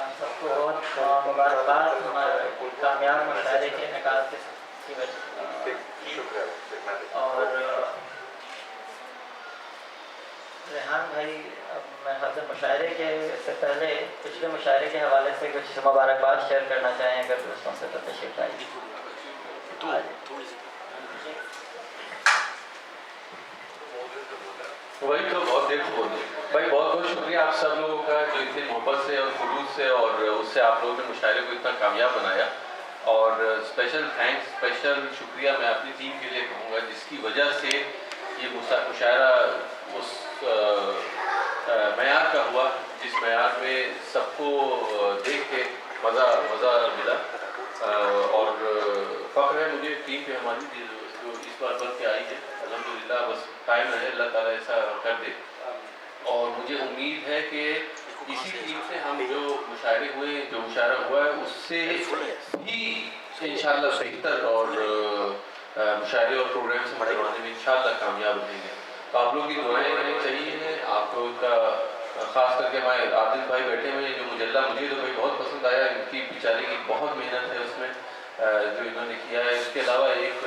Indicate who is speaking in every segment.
Speaker 1: آپ سب کو بہت مبارکباد ہمارے کامیاب مشاعرے کے انعقاد کی وجہ اور ریحان بھائی، میں حاضر مشاعرے کے سے پہلے پچھلے مشاعرے کے حوالے سے کچھ مبارکباد شیئر کرنا چاہیں اگر دوستوں سے تشریف لائیں۔
Speaker 2: وہی تو بہت دیر سے بولتے بھائی، بہت بہت شکریہ آپ سب لوگوں کا جو اتنی محبت سے اور خلوص سے اور اس سے آپ لوگوں نے مشاعرے کو اتنا کامیاب بنایا، اور اسپیشل تھینکس، اسپیشل شکریہ میں اپنی ٹیم کے لیے کہوں گا جس کی وجہ سے یہ مشاعرہ اس معیار کا ہوا جس معیار میں سب کو دیکھ کے مزہ ملا، اور فخر ہے مجھے ٹیم پہ ہماری جو اس بار بن کے آئی ہے، الحمدللہ بس قائم رہے، اللہ تعالیٰ ایسا کر دے، اور مجھے امید ہے کہ اسی ٹیم سے ہم جو مشاعرے ہوئے، جو مشاعرہ ہوا ہے اس سے بھی انشاءاللہ بہتر اور مشاعرے اور پروگرام سے کروانے میں انشاءاللہ کامیاب رہیں گے۔ تو آپ لوگ کی دعائیں ہمیں چاہیے، آپ لوگ کا خاص کر کے ہمارے عادل بھائی بیٹھے ہوئے ہیں جو مجلہ مجھے تو بھائی بہت پسند آیا، ان کی بیچارے کی بہت محنت ہے اس میں جو انہوں نے کیا ہے۔ اس کے علاوہ ایک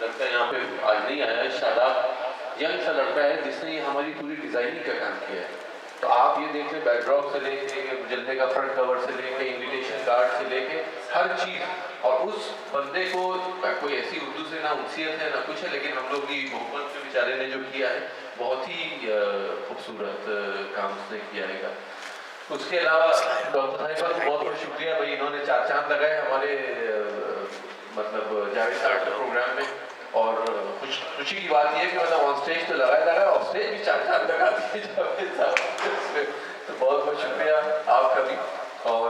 Speaker 2: لڑکا یہاں پہ آج نہیں آیا ہے، شاداب ینگ سا لڑکا ہے جس نے یہ ہماری پوری ڈیزائننگ کا کام کیا ہے۔ تو آپ یہ دیکھ لیں، بیک ڈراپ سے لے کے مجلے کا فرنٹ کور سے لے کے انویٹیشن کارڈ سے لے کے ہر چیز، اور اس بندے کو کوئی ایسی اردو سے نہ انسیت ہے نہ کچھ ہے، لیکن ہم لوگ کی محبت میں بیچارے نے جو کیا ہے بہت ہی خوبصورت کام اس نے کیا ہے گا۔ اس کے علاوہ ڈاکٹر صاحبہ کو بہت بہت شکریہ بھائی، انہوں نے 4 چاند لگائے ہمارے مطلب جاوید صاحب کے پروگرام میں، اور خوشی کی بات یہ ہے کہ مطلب آن اسٹیج تو لگایا آف اسٹیج بھی 4 چاند لگا دیے جاوید صاحب، تو بہت بہت شکریہ آپ کا بھی۔ اور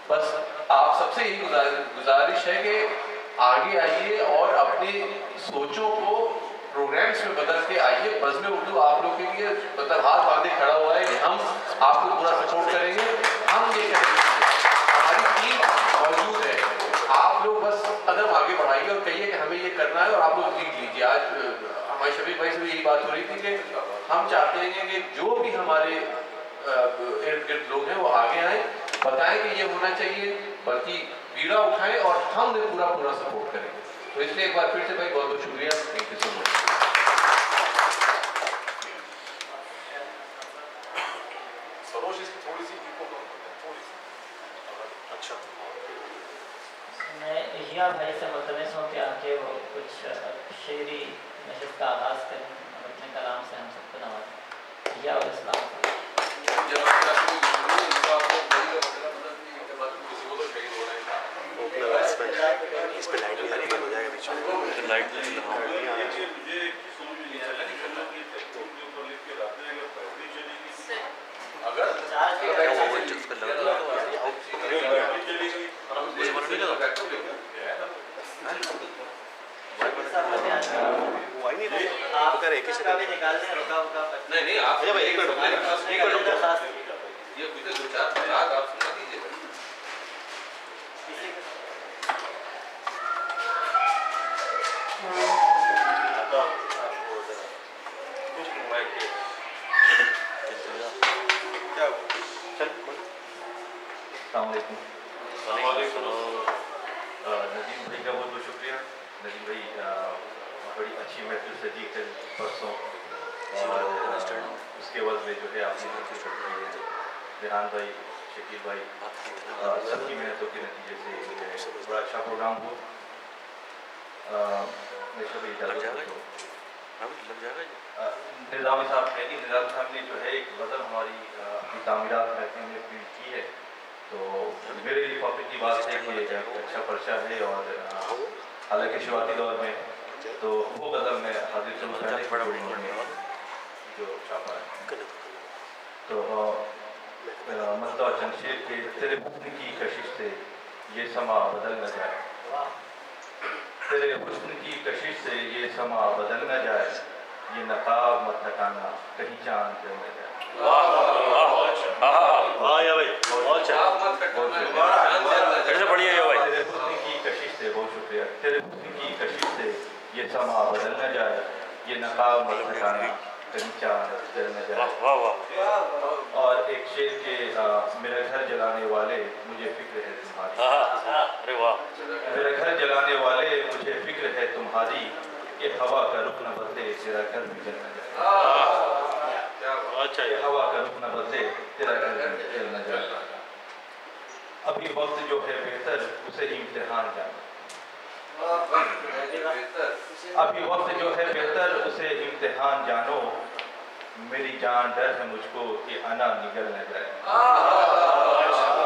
Speaker 2: بس آپ سب سے یہی گزارش ہے کہ آگے آئیے اور اپنی سوچوں کو پروگرامس میں بدل کے آئیے۔ بزم اردو آپ لوگ کے لیے مطلب ہاتھ باندھے کھڑا ہوا ہے کہ ہم آپ کو پورا سپورٹ کریں گے، ہم یہ کریں گے، ہماری ٹیم موجود ہے، آپ لوگ بس قدم آگے بڑھائیے اور کہیے کہ ہمیں یہ کرنا ہے اور آپ لوگ جیت لیجیے۔ آج ہمارے شفیق بھائی سے بھی یہی بات ہو رہی تھی کہ ہم چاہتے ہیں کہ جو بھی ہمارے ارد گرد لوگ ہیں وہ آگے آئیں، بتائیں کہ یہ ہونا چاہیے، بلکہ بیڑا اٹھائیں اور ہم نے پورا سپورٹ کریں۔ تو اس لیے ایک بار پھر سے بھائی بہت بہت شکریہ، تھینک یو سو مچ۔
Speaker 1: میں احیا بھائی سے ملتمس ہوں کہ آ کے وہ کچھ شعری نشست کا آغاز کریں اور اپنے کلام سے ہم سب کو نوازیں۔ احیا اور اسلام
Speaker 3: اس پہ لائٹ بھی بند ہو جائے گا بیچ میں، لائٹ
Speaker 4: السلام علیکم۔ ندیم بھائی کا بہت بہت شکریہ۔ ندیم بھائی بڑی اچھی محفل سجی ہے پرسوں، اور اس کے بعد میں جو ہے آپ نے محفل کرتی ہے، ریحان بھائی، شکیل بھائی، سب کی محنتوں کے نتیجے سے بڑا اچھا پروگرام ہوا۔ نظامی صاحب نے جو ہے ایک غزل ہماری اپنی تعمیرات محفل میں پرنٹ کی ہے، تو میرے لیے فخر کی بات ہے کہ ایک اچھا پرچہ ہے، اور حالانکہ شروعاتی دور میں تو وہ غزل میں حاضر جو چھاپا ہے، تو مزدہ جمشید کے تیرے حسن کی کشش سے یہ سما بدل نہ جائے، تیرے حسن کی کشش سے یہ سما بدل نہ جائے، یہ نقاب مت ہٹانا کہیں چاند جل نہ جائے۔ تیرے حسن کی کشش سے، بہت شکریہ، تیرے حسن کی کشش سے یہ سما بدل نہ جائے، یہ نقاب مت ہٹانا کہیں چاند جل نہ جائے۔ اور ایک شعر کے میرا گھر مجھے فکر ہے تمہاری.
Speaker 5: ارے واہ.
Speaker 4: میرا گھر جلانے والے مجھے فکر ہے تمہاری کہ ہوا کا رخ نہ بدلے تیرا گھر بھی جل نہ جائے.
Speaker 5: اچھا
Speaker 4: کہ ہوا کا رخ نہ بدلے تیرا گھر بھی جل نہ جائے. ابھی وقت جو ہے بہتر اسے امتحان جانا. ابھی وقت جو ہے بہتر اسے امتحان جانو. میری جان ڈر ہے مجھ کو کہ انا نگل نہ جائے.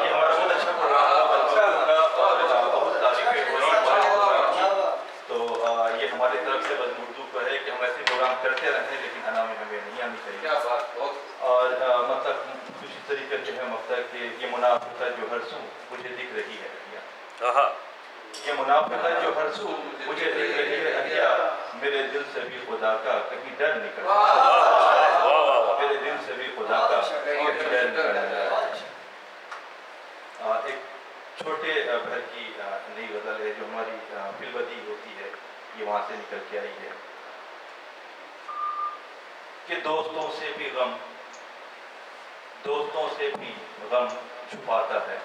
Speaker 4: یہ ہمارا بہت اچھا پروگرام بہت تعریفیں ہو رہی ہیں. تو یہ ہماری طرف سے بس اردو کو ہے کہ ہم ایسے پروگرام کرتے رہیں لیکن انا میں ہمیں نہیں آنی چاہیے. اور مطلب کچھ اس طریقے سے ہے مطلب کہ یہ منافقت جو ہر سو مجھے دکھ رہی ہے احیا. یہ منافقت جو ہر سو مجھے دکھ رہی ہے احیا. میرے دل سے بھی خدا کا کہیں ڈر نکل. میرے دل سے بھی خدا کا کہیں ڈر نکل جائے. ایک چھوٹے بھر کی نئی غزل ہے جو ہماری فلبدی ہوتی ہے یہ وہاں سے نکل کے آئی ہے کہ دوستوں سے بھی غم چھپاتا ہے.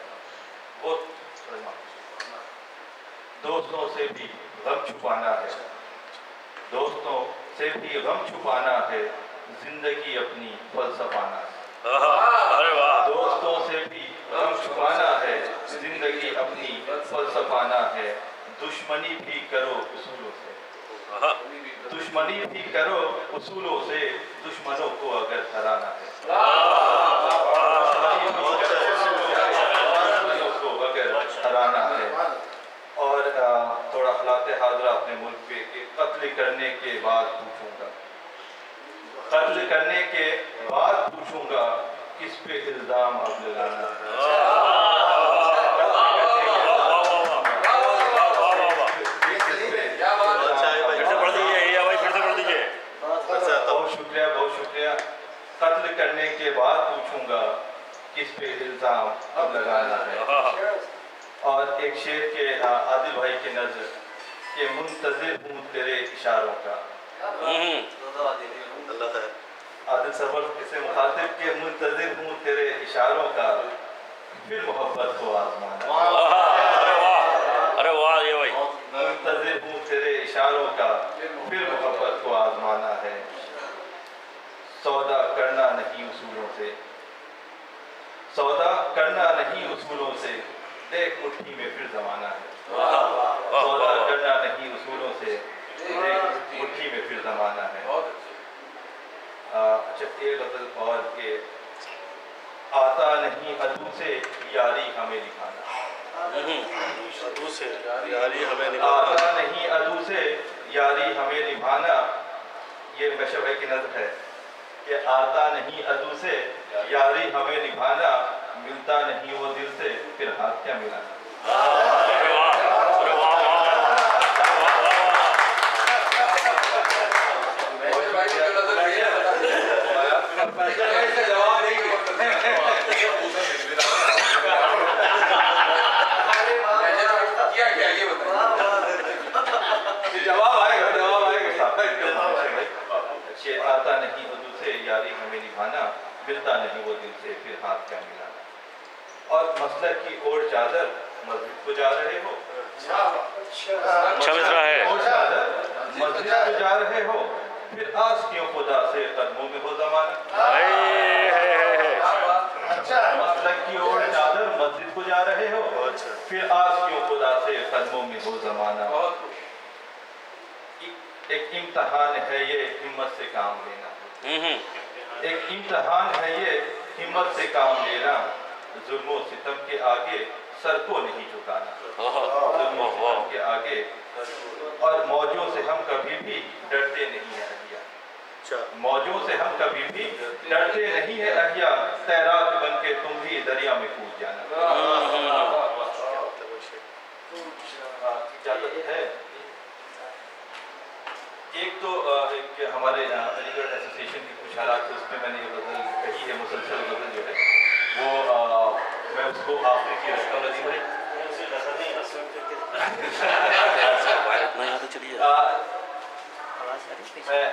Speaker 4: دوستوں سے بھی غم چھپانا ہے. دوستوں سے بھی غم چھپانا ہے. زندگی اپنی فلسفانا ہے. دوستوں سے بھی غم چھپانا ہے. زندگی اپنی فلسفانا ہے. دشمنی بھی کرو اصولوں سے. دشمنی بھی کرو اصولوں سے. دشمنوں کو اگر ہرانا ہے. دشمنوں کو اگر ہرانا ہے. اور تھوڑا حالات حاضرہ اپنے ملک پہ کہ قتل کرنے کے بعد پوچھوں گا. قتل کرنے کے بعد پوچھوں گا کس پہ الزام اب لگانا ہے. بہت شکریہ. قتل کرنے کے بعد پوچھوں گا کس پہ الزام اب لگانا ہے. اور ایک شعر کے عادل بھائی کی نظر کہ منتظر ہوں تیرے اشاروں کا. عادل سرور سے مخاطب کہ منتظر ہوں تیرے اشاروں کا. پھر محبت کو آزمانا.
Speaker 5: ارے واہ یہ بھائی.
Speaker 4: منتظر ہوں تیرے اشاروں کا. پھر محبت کو آزمانا ہے. سودا کرنا نہیں اصولوں سے. سودا کرنا نہیں اصولوں سے. ایک مٹھی میں پھر زمانہ ہے. سودا کرنا نہیں اصولوں سے. ایک مٹھی میں پھر زمانہ ہے. اچھا ایک غزل اور کہ آتا نہیں عدو سے یاری ہمیں نبھانا. آتا نہیں عدو سے یاری ہمیں نبھانا. یہ بشر بھائی کی نظر ہے کہ آتا نہیں عدو سے یاری ہمیں نبھانا. ملتا نہیں وہ دل سے پھر ہاتھ کیا ملانا. آتا نہیں عدو سے یاری ہمیں نبھانا. ملتا نہیں وہ دل سے پھر ہاتھ کیا ملانا. اور مسلک کی اور چادر مسجد کو جا رہے ہو. مسجد کو جا رہے ہو. پھر آس کیوں خدا سے قدموں میں ہو زمانہ. مسلک کی اور چادر مسجد کو جا رہے ہو. پھر آس کیوں خدا سے قدموں میں ہو زمانہ. ایک امتحان ہے یہ ہمت سے کام لینا. ایک امتحان ہے یہ ہمت سے کام لینا. ظلم و ستم کے آگے سر کو نہیں جھکانا. ظلم و ستم کے آگے. اور موجوں سے ہم کبھی بھی ڈرتے نہیں ہیں احیا. موجوں سے ہم کبھی بھی ڈرتے نہیں ہیں احیا. تیراک بن کے تم بھی دریا میں کود جانا. اجازت ہے. ایک تو ایک ہمارے علی گڑھ ایسوسیشن کی کچھ حالات اس میں میں نے یہ غزل کہی ہے. مسلسل غزل جو ہے وہ میں اس کو آخری کی رکھتا ہوں. علی بھائی میں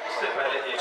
Speaker 4: اس سے پہلے ایک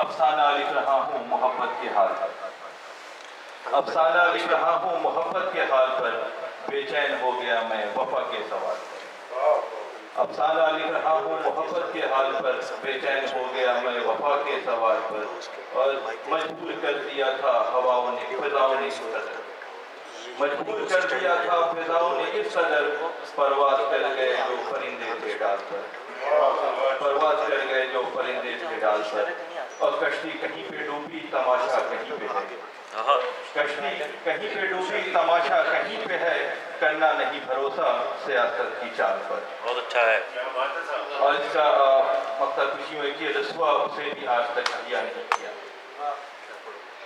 Speaker 4: افسانہ لکھ رہا ہوں محبت کے حال پر، افسانہ لکھ رہا ہوں محبت کے حال پر، بے چین ہو گیا میں وفا کے سوال پر، افسانہ لکھ رہا ہوں محبت کے حال پر، بے چین ہو گیا میں وفا کے سوال پر، اور مجبور کر دیا تھا ہواؤں نے فضاؤں نے اس قدر، مجبور کر دیا تھا فضاؤں نے اس قدر، پرواز کر گئے جو پرندے تھے ڈال پر، پرواز کر گئے جو پرندے تھے ڈال پر، اور کشتی کہیں پہ ڈوبی تماشا کہیں پہ ہے، کشتی کہیں پہ ڈوبی تماشا کہیں پہ ہے، کرنا نہیں بھروسہ سیاست کی چال پر۔
Speaker 5: بہت اچھا ہے۔
Speaker 4: اور اس کا مقصد خوشی ہے کہ رسوا اسے بھی آج تک عطیہ نہیں کیا،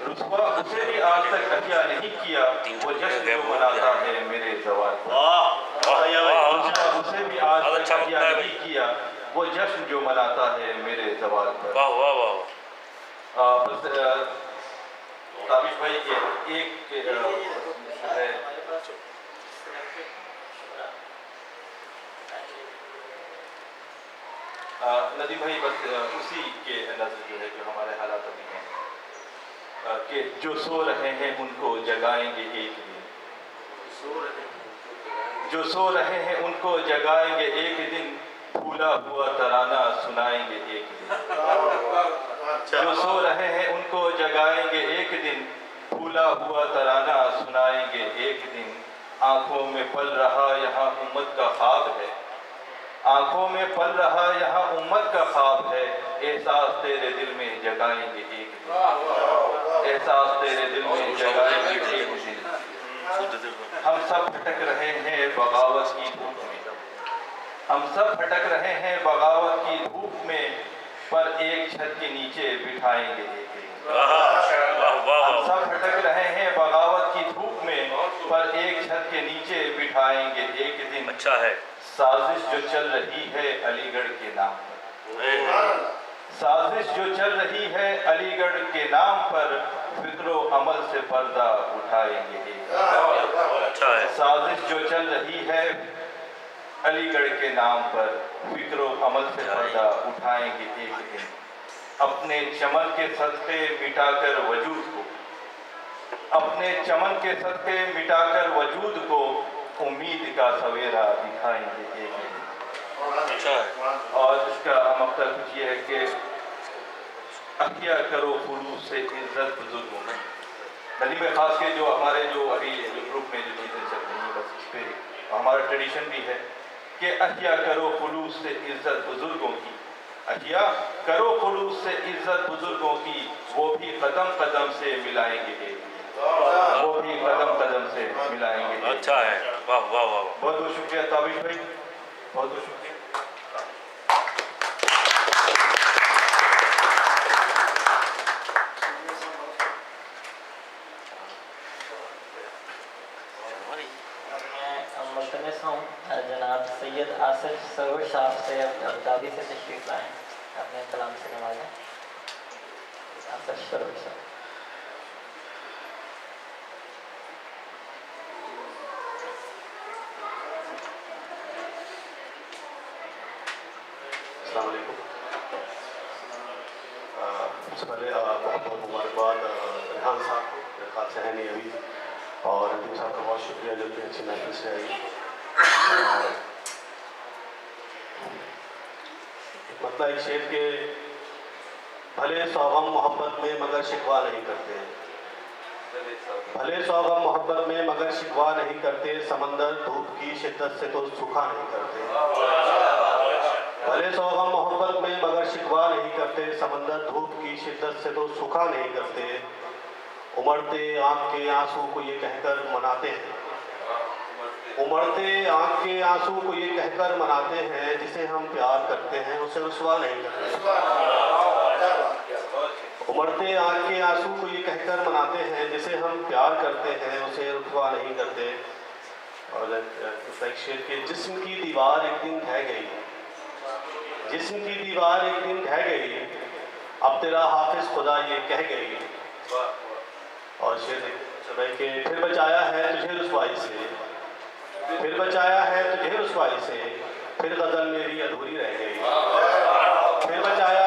Speaker 4: رسوا اسے بھی آج تک عطیہ نہیں کیا، وہ جشن جو مناتا ہے میرے زوال پر، رسوا اسے بھی آج تک عطیہ نہیں کیا، وہ جشن جو مناتا ہے میرے زوال پر۔
Speaker 5: واہ واہ واہ،
Speaker 4: بس تابش بھائی ایک ہے ندیم بھائی، بس اسی کے نظر جو ہے جو ہمارے حالات ابھی ہیں کہ جو سو رہے ہیں ان کو جگائیں گے ایک دن، جو سو رہے ہیں ان کو جگائیں گے ایک دن، بھولا ہوا ترانہ سنائیں گے ایک دن، جو سو رہے ہیں ان کو جگائیں گے ایک دن، بھولا ہوا ترانہ سنائیں گے ایک دن، آنکھوں میں پل رہا یہاں امت کا خواب ہے، آنکھوں میں پل رہا یہاں امت کا خواب ہے، احساس تیرے دل میں جگائیں گے ایک دن، احساس تیرے دل میں جگائیں گے ایک دن، ہم سب بھٹک رہے ہیں بغاوت کی دھوپ میں، ہم سب بھٹک رہے ہیں بغاوت کی دھوپ میں، پر ایک چھت کے نیچے بٹھائیں گے ایک دن، ہم سب بھٹک رہے ہیں بغاوت کی دھوپ میں، پر ایک چھت کے نیچے بٹھائیں گے ایک دن،
Speaker 5: اچھا ہے۔
Speaker 4: سازش جو چل رہی ہے علی گڑھ کے نام پر، سازش جو چل رہی ہے علی گڑھ کے نام پر، فکر و عمل سے پردہ اٹھائیں گے ایک دن، سازش جو چل رہی ہے علی گڑھ کے نام پر، فکر و عمل سے پردہ اٹھائیں گے ایک دن، اپنے چمن کے صدقے مٹا کر وجود کو، اپنے چمن کے صدقے مٹا کر وجود کو، امید کا سویرا دکھائیں گے ایک دن۔ اور اس کا مقصد کچھ یہ ہے کہ احیا کرو خلوص سے عزت بزرگوں میں، ندیم خاص کے جو ہمارے جو ابھی گروپ میں جو چیزیں چل رہی ہیں، بس اس پہ ہمارا ٹریڈیشن بھی ہے کہ احیا کرو خلوص سے عزت بزرگوں کی، احیا کرو خلوص سے عزت بزرگوں کی، وہ بھی قدم قدم سے ملائیں گے ایک دن، وہ بھی قدم قدم سے ملائیں گے۔
Speaker 5: اچھا ہے، واہ واہ واہ،
Speaker 4: بہت بہت شکریہ تابش بھائی، بہت بہت شکریہ۔
Speaker 1: میں ملتمس ہوں جناب سید آصف سرور صاحب سے ابودھابی سے تشریف لائیں، اپنے کلام سے نوازیں۔ آصف سرور صاحب۔
Speaker 3: السلام علیکم۔ سب سے پہلے بہت بہت مبارکباد ریحان صاحب کو، میرے خیال سے ہے نہیں ابھی، اور ندیم صاحب کا بہت شکریہ جو کہ اچھی محفل سے آئی۔ ایک مطلب ایک شعر کے بھلے سو غم محبت میں مگر شکوہ نہیں کرتے، بھلے سو غم محبت میں مگر شکوہ نہیں کرتے، سمندر دھوپ کی شدت سے تو سوکھا نہیں کرتے، بھلے سو غم محبت میں مگر شکوہ نہیں کرتے، سمندر دھوپ کی شدت سے تو سوکھا نہیں کرتے، امڑتے آنکھ کے آنسو کو یہ کہہ کر مناتے ہیں، امڑتے آنکھ کے آنسو کو یہ کہہ کر مناتے ہیں، جسے ہم پیار کرتے ہیں اسے رسوا نہیں کرتے، امڑتے آنکھ کے آنسو کو یہ کہہ کر مناتے ہیں، جسے ہم پیار کرتے ہیں اسے رسوا نہیں کرتے۔ اور ایک شعر کے جسم کی دیوار ایک دن ڈھہ گئی، جسم کی دیوار ایک دن ڈھہ گئی، اب تیرا حافظ خدا یہ کہہ گئی، اور شعر کہ پھر بچایا ہے تجھے رسوائی سے، پھر بچایا ہے تجھے رسوائی سے، پھر غزل میری ادھوری رہ گئی، پھر بچایا